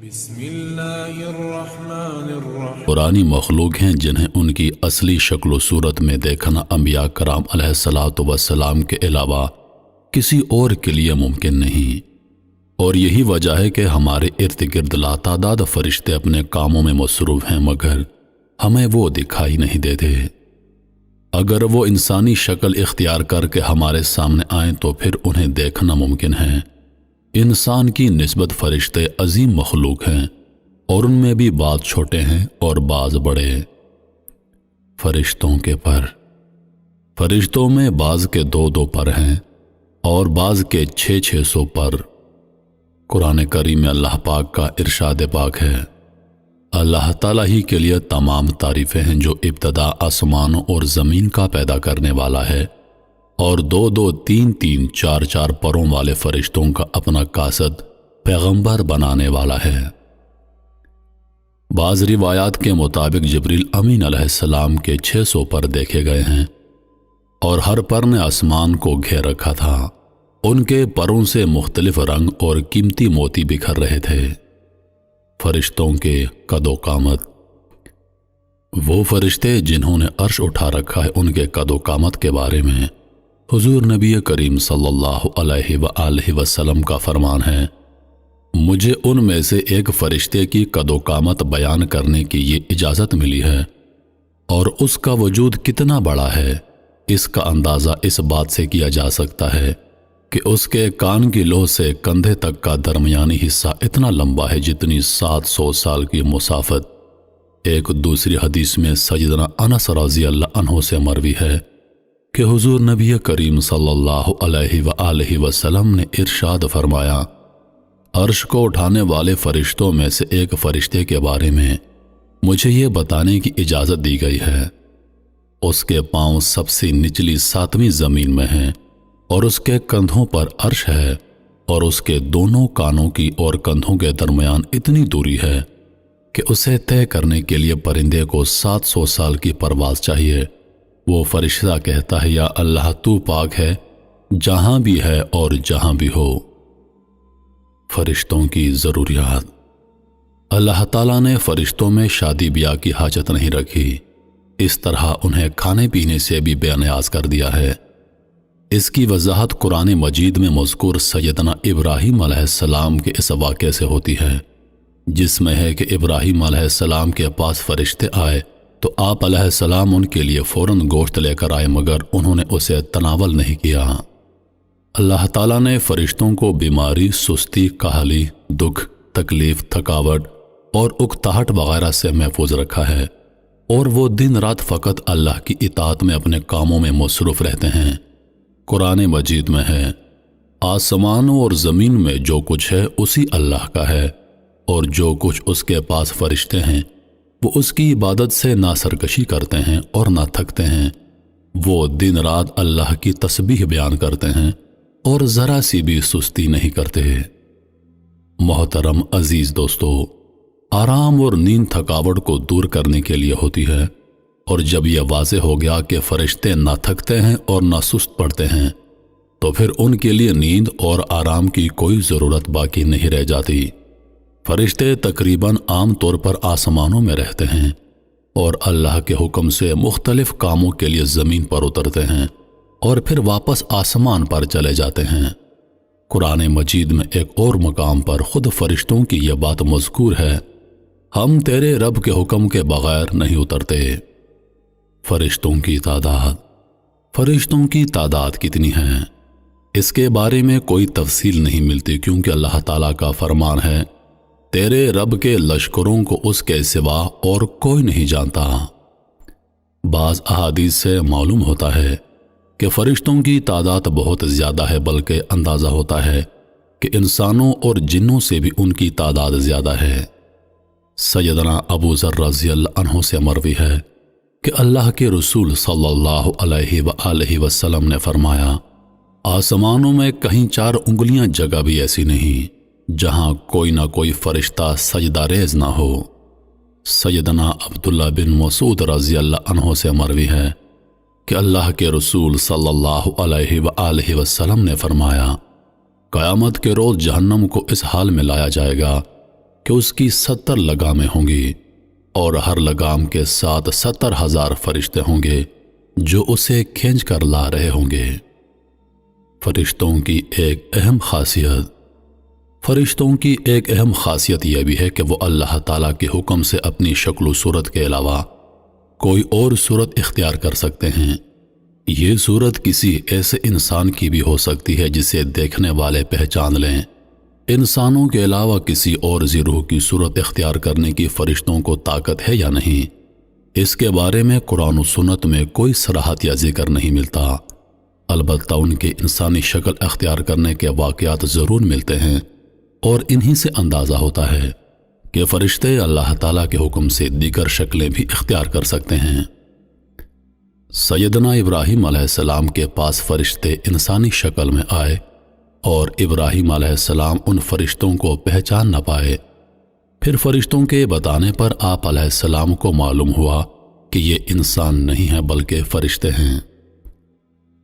بسم اللہ الرحمن الرحیم۔ قرآنی مخلوق ہیں جنہیں ان کی اصلی شکل و صورت میں دیکھنا انبیاء کرام علیہ السلام کے علاوہ کسی اور کے لیے ممکن نہیں، اور یہی وجہ ہے کہ ہمارے ارد گرد لاتعداد فرشتے اپنے کاموں میں مصروف ہیں، مگر ہمیں وہ دکھائی نہیں دیتے۔ اگر وہ انسانی شکل اختیار کر کے ہمارے سامنے آئیں تو پھر انہیں دیکھنا ممکن ہے۔ انسان کی نسبت فرشتے عظیم مخلوق ہیں، اور ان میں بھی بعض چھوٹے ہیں اور بعض بڑے۔ فرشتوں کے پر، فرشتوں میں بعض کے 2 پر ہیں اور بعض کے 600 پر۔ قرآن کریم میں اللہ پاک کا ارشاد پاک ہے، اللہ تعالیٰ ہی کے لیے تمام تعریفیں ہیں جو ابتدا آسمانوں اور زمین کا پیدا کرنے والا ہے، اور 2 3 4 پروں والے فرشتوں کا اپنا قاصد پیغمبر بنانے والا ہے۔ بعض روایات کے مطابق جبریل امین علیہ السلام کے 600 پر دیکھے گئے ہیں، اور ہر پر نے آسمان کو گھیر رکھا تھا۔ ان کے پروں سے مختلف رنگ اور قیمتی موتی بکھر رہے تھے۔ فرشتوں کے قد و قامت، وہ فرشتے جنہوں نے عرش اٹھا رکھا ہے ان کے قد و قامت کے بارے میں حضور نبی کریم صلی اللہ علیہ وآلہ وسلم کا فرمان ہے، مجھے ان میں سے ایک فرشتے کی قد و قامت بیان کرنے کی یہ اجازت ملی ہے، اور اس کا وجود کتنا بڑا ہے اس کا اندازہ اس بات سے کیا جا سکتا ہے کہ اس کے کان کی لوح سے کندھے تک کا درمیانی حصہ اتنا لمبا ہے جتنی 700 سال کی مسافت۔ ایک دوسری حدیث میں سیدنا انس رضی اللہ عنہ سے مروی ہے کہ حضور نبی کریم صلی اللہ علیہ وآلہ وسلم نے ارشاد فرمایا، عرش کو اٹھانے والے فرشتوں میں سے ایک فرشتے کے بارے میں مجھے یہ بتانے کی اجازت دی گئی ہے، اس کے پاؤں سب سے نچلی 7ویں زمین میں ہیں، اور اس کے کندھوں پر عرش ہے، اور اس کے دونوں کانوں کی اور کندھوں کے درمیان اتنی دوری ہے کہ اسے طے کرنے کے لیے پرندے کو 700 سال کی پرواز چاہیے۔ وہ فرشتہ کہتا ہے، یا اللہ تو پاک ہے جہاں بھی ہے اور جہاں بھی ہو۔ فرشتوں کی ضروریات، اللہ تعالیٰ نے فرشتوں میں شادی بیاہ کی حاجت نہیں رکھی، اس طرح انہیں کھانے پینے سے بھی بے نیاز کر دیا ہے۔ اس کی وضاحت قرآن مجید میں مذکور سیدنا ابراہیم علیہ السلام کے اس واقعے سے ہوتی ہے، جس میں ہے کہ ابراہیم علیہ السلام کے پاس فرشتے آئے تو آپ علیہ السلام ان کے لیے فوراً گوشت لے کر آئے، مگر انہوں نے اسے تناول نہیں کیا۔ اللہ تعالیٰ نے فرشتوں کو بیماری، سستی، کاہلی، دکھ، تکلیف، تھکاوٹ اور اکتاہٹ وغیرہ سے محفوظ رکھا ہے، اور وہ دن رات فقط اللہ کی اطاعت میں اپنے کاموں میں مصروف رہتے ہیں۔ قرآن مجید میں ہے، آسمانوں اور زمین میں جو کچھ ہے اسی اللہ کا ہے، اور جو کچھ اس کے پاس فرشتے ہیں وہ اس کی عبادت سے نہ سرکشی کرتے ہیں اور نہ تھکتے ہیں۔ وہ دن رات اللہ کی تسبیح بیان کرتے ہیں اور ذرا سی بھی سستی نہیں کرتے۔ محترم عزیز دوستو، آرام اور نیند تھکاوٹ کو دور کرنے کے لیے ہوتی ہے، اور جب یہ واضح ہو گیا کہ فرشتے نہ تھکتے ہیں اور نہ سست پڑتے ہیں تو پھر ان کے لیے نیند اور آرام کی کوئی ضرورت باقی نہیں رہ جاتی۔ فرشتے تقریباً عام طور پر آسمانوں میں رہتے ہیں اور اللہ کے حکم سے مختلف کاموں کے لیے زمین پر اترتے ہیں اور پھر واپس آسمان پر چلے جاتے ہیں۔ قرآن مجید میں ایک اور مقام پر خود فرشتوں کی یہ بات مذکور ہے، ہم تیرے رب کے حکم کے بغیر نہیں اترتے۔ فرشتوں کی تعداد، فرشتوں کی تعداد کتنی ہے اس کے بارے میں کوئی تفصیل نہیں ملتی، کیونکہ اللہ تعالیٰ کا فرمان ہے، تیرے رب کے لشکروں کو اس کے سوا اور کوئی نہیں جانتا۔ بعض احادیث سے معلوم ہوتا ہے کہ فرشتوں کی تعداد بہت زیادہ ہے، بلکہ اندازہ ہوتا ہے کہ انسانوں اور جنوں سے بھی ان کی تعداد زیادہ ہے۔ سیدنا ابو ذر رضی اللہ عنہ سے مروی ہے کہ اللہ کے رسول صلی اللہ علیہ وآلہ وسلم نے فرمایا، آسمانوں میں کہیں 4 انگلیاں جگہ بھی ایسی نہیں جہاں کوئی نہ کوئی فرشتہ سجدہ ریز نہ ہو۔ سیدنا عبداللہ بن مسعود رضی اللہ عنہ سے مروی ہے کہ اللہ کے رسول صلی اللہ علیہ وآلہ وسلم نے فرمایا، قیامت کے روز جہنم کو اس حال میں لایا جائے گا کہ اس کی 70 لگامیں ہوں گی اور ہر لگام کے ساتھ 70,000 فرشتے ہوں گے جو اسے کھینچ کر لا رہے ہوں گے۔ فرشتوں کی ایک اہم خاصیت یہ بھی ہے کہ وہ اللہ تعالیٰ کے حکم سے اپنی شکل و صورت کے علاوہ کوئی اور صورت اختیار کر سکتے ہیں۔ یہ صورت کسی ایسے انسان کی بھی ہو سکتی ہے جسے دیکھنے والے پہچان لیں۔ انسانوں کے علاوہ کسی اور ذی روح کی صورت اختیار کرنے کی فرشتوں کو طاقت ہے یا نہیں، اس کے بارے میں قرآن و سنت میں کوئی صراحت یا ذکر نہیں ملتا۔ البتہ ان کے انسانی شکل اختیار کرنے کے واقعات ضرور ملتے ہیں، اور انہی سے اندازہ ہوتا ہے کہ فرشتے اللہ تعالیٰ کے حکم سے دیگر شکلیں بھی اختیار کر سکتے ہیں۔ سیدنا ابراہیم علیہ السلام کے پاس فرشتے انسانی شکل میں آئے اور ابراہیم علیہ السلام ان فرشتوں کو پہچان نہ پائے۔ پھر فرشتوں کے بتانے پر آپ علیہ السلام کو معلوم ہوا کہ یہ انسان نہیں ہیں بلکہ فرشتے ہیں۔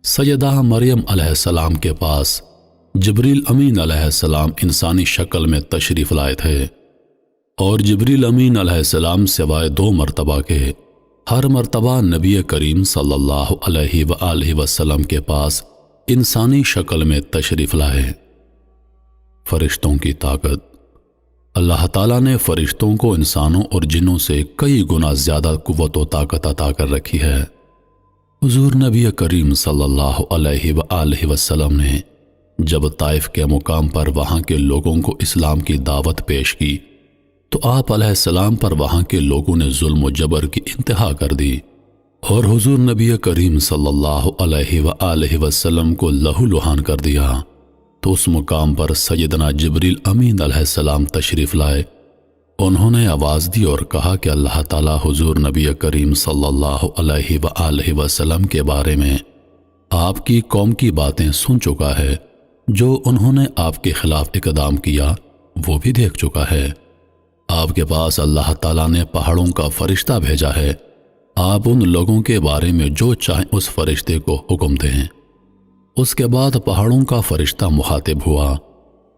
سیدہ مریم علیہ السلام کے پاس جبریل امین علیہ السلام انسانی شکل میں تشریف لائے تھے، اور جبریل امین علیہ السلام سوائے 2 مرتبہ کے ہر مرتبہ نبی کریم صلی اللہ علیہ وآلہ وسلم کے پاس انسانی شکل میں تشریف لائے۔ فرشتوں کی طاقت۔ اللہ تعالیٰ نے فرشتوں کو انسانوں اور جنوں سے کئی گنا زیادہ قوت و طاقت عطا کر رکھی ہے۔ حضور نبی کریم صلی اللہ علیہ وآلہ وسلم نے جب طائف کے مقام پر وہاں کے لوگوں کو اسلام کی دعوت پیش کی تو آپ علیہ السلام پر وہاں کے لوگوں نے ظلم و جبر کی انتہا کر دی، اور حضور نبی کریم صلی اللہ علیہ وآلہ وسلم کو لہو لہان کر دیا۔ تو اس مقام پر سیدنا جبریل امین علیہ السلام تشریف لائے۔ انہوں نے آواز دی اور کہا کہ اللہ تعالیٰ حضور نبی کریم صلی اللہ علیہ وآلہ وسلم کے بارے میں آپ کی قوم کی باتیں سن چکا ہے، جو انہوں نے آپ کے خلاف اقدام کیا وہ بھی دیکھ چکا ہے۔ آپ کے پاس اللہ تعالیٰ نے پہاڑوں کا فرشتہ بھیجا ہے، آپ ان لوگوں کے بارے میں جو چاہیں اس فرشتے کو حکم دیں۔ اس کے بعد پہاڑوں کا فرشتہ مخاطب ہوا۔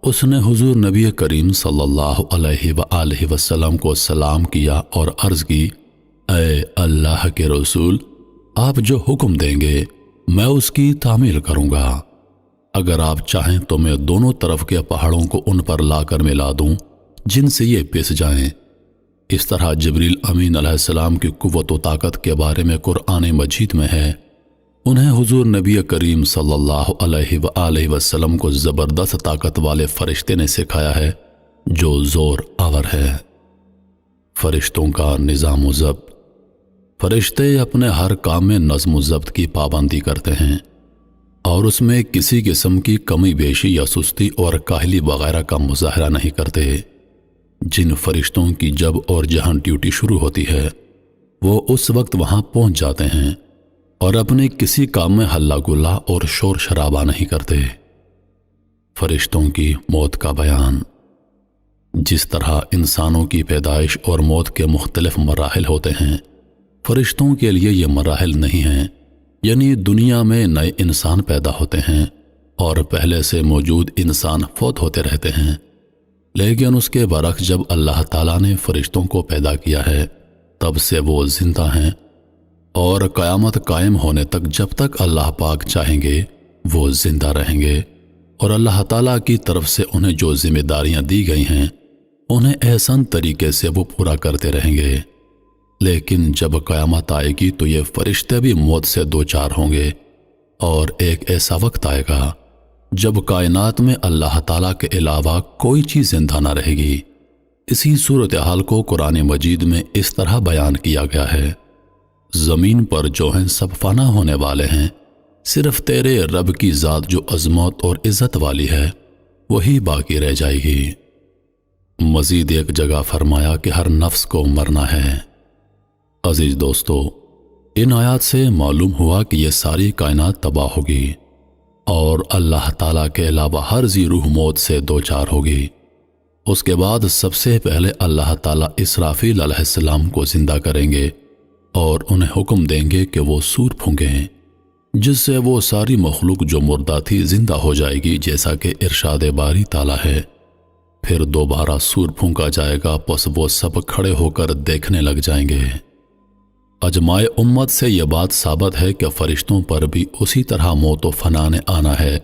اس نے حضور نبی کریم صلی اللہ علیہ وآلہ وسلم کو سلام کیا اور عرض کی، اے اللہ کے رسول، آپ جو حکم دیں گے میں اس کی تعمیل کروں گا۔ اگر آپ چاہیں تو میں دونوں طرف کے پہاڑوں کو ان پر لا کر ملا دوں جن سے یہ پس جائیں۔ اس طرح جبریل امین علیہ السلام کی قوت و طاقت کے بارے میں قرآن مجید میں ہے۔ انہیں حضور نبی کریم صلی اللہ علیہ وآلہ وسلم کو زبردست طاقت والے فرشتے نے سکھایا ہے جو زور آور ہے۔ فرشتوں کا نظام و ضبط۔ فرشتے اپنے ہر کام میں نظم و ضبط کی پابندی کرتے ہیں، اور اس میں کسی قسم کی کمی بیشی یا سستی اور کاہلی وغیرہ کا مظاہرہ نہیں کرتے۔ جن فرشتوں کی جب اور جہاں ڈیوٹی شروع ہوتی ہے وہ اس وقت وہاں پہنچ جاتے ہیں اور اپنے کسی کام میں ہلہ گلا اور شور شرابہ نہیں کرتے۔ فرشتوں کی موت کا بیان۔ جس طرح انسانوں کی پیدائش اور موت کے مختلف مراحل ہوتے ہیں، فرشتوں کے لیے یہ مراحل نہیں ہیں، یعنی دنیا میں نئے انسان پیدا ہوتے ہیں اور پہلے سے موجود انسان فوت ہوتے رہتے ہیں، لیکن اس کے برعکس جب اللہ تعالیٰ نے فرشتوں کو پیدا کیا ہے تب سے وہ زندہ ہیں، اور قیامت قائم ہونے تک جب تک اللہ پاک چاہیں گے وہ زندہ رہیں گے، اور اللہ تعالیٰ کی طرف سے انہیں جو ذمہ داریاں دی گئی ہیں انہیں احسن طریقے سے وہ پورا کرتے رہیں گے۔ لیکن جب قیامت آئے گی تو یہ فرشتے بھی موت سے دوچار ہوں گے، اور ایک ایسا وقت آئے گا جب کائنات میں اللہ تعالیٰ کے علاوہ کوئی چیز زندہ نہ رہے گی۔ اسی صورتحال کو قرآن مجید میں اس طرح بیان کیا گیا ہے، زمین پر جو ہیں سب فنا ہونے والے ہیں، صرف تیرے رب کی ذات جو عظمت اور عزت والی ہے وہی باقی رہ جائے گی۔ مزید ایک جگہ فرمایا کہ ہر نفس کو مرنا ہے۔ عزیز دوستو، ان آیات سے معلوم ہوا کہ یہ ساری کائنات تباہ ہوگی اور اللہ تعالیٰ کے علاوہ ہر ذی روح موت سے دوچار ہوگی۔ اس کے بعد سب سے پہلے اللہ تعالیٰ اسرافیل علیہ السلام کو زندہ کریں گے اور انہیں حکم دیں گے کہ وہ سور پھونکیں، جس سے وہ ساری مخلوق جو مردہ تھی زندہ ہو جائے گی، جیسا کہ ارشاد باری تعالیٰ ہے۔ پھر دوبارہ سور پھونکا جائے گا، پس وہ سب کھڑے ہو کر دیکھنے لگ جائیں گے۔ اجماع امت سے یہ بات ثابت ہے کہ فرشتوں پر بھی اسی طرح موت و فنا نے آنا ہے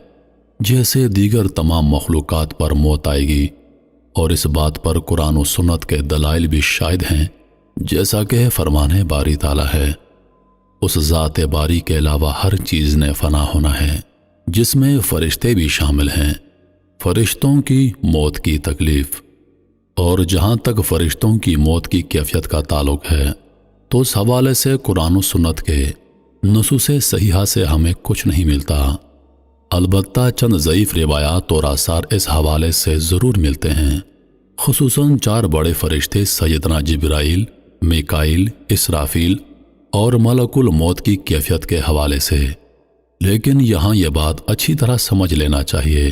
جیسے دیگر تمام مخلوقات پر موت آئے گی، اور اس بات پر قرآن و سنت کے دلائل بھی شاہد ہیں، جیسا کہ فرمان باری تعالیٰ ہے، اس ذات باری کے علاوہ ہر چیز نے فنا ہونا ہے، جس میں فرشتے بھی شامل ہیں۔ فرشتوں کی موت کی تکلیف، اور جہاں تک فرشتوں کی موت کی کیفیت کا تعلق ہے تو اس حوالے سے قرآن و سنت کے نصوص صحیحہ سے ہمیں کچھ نہیں ملتا، البتہ چند ضعیف روایات اور آثار اس حوالے سے ضرور ملتے ہیں، خصوصاً 4 بڑے فرشتے سیدنا جبرائیل، میکائیل، اسرافیل اور ملک الموت کی کیفیت کے حوالے سے۔ لیکن یہاں یہ بات اچھی طرح سمجھ لینا چاہیے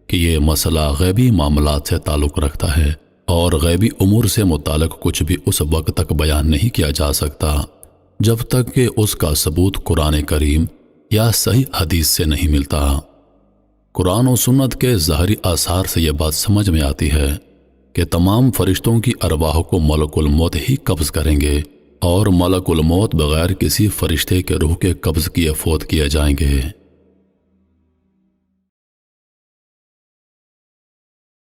کہ یہ مسئلہ غیبی معاملات سے تعلق رکھتا ہے، اور غیبی امور سے متعلق کچھ بھی اس وقت تک بیان نہیں کیا جا سکتا جب تک کہ اس کا ثبوت قرآن کریم یا صحیح حدیث سے نہیں ملتا۔ قرآن و سنت کے ظاہری آثار سے یہ بات سمجھ میں آتی ہے کہ تمام فرشتوں کی ارواح کو ملک الموت ہی قبض کریں گے، اور ملک الموت بغیر کسی فرشتے کے روح کے قبض کیے فوت کیے جائیں گے۔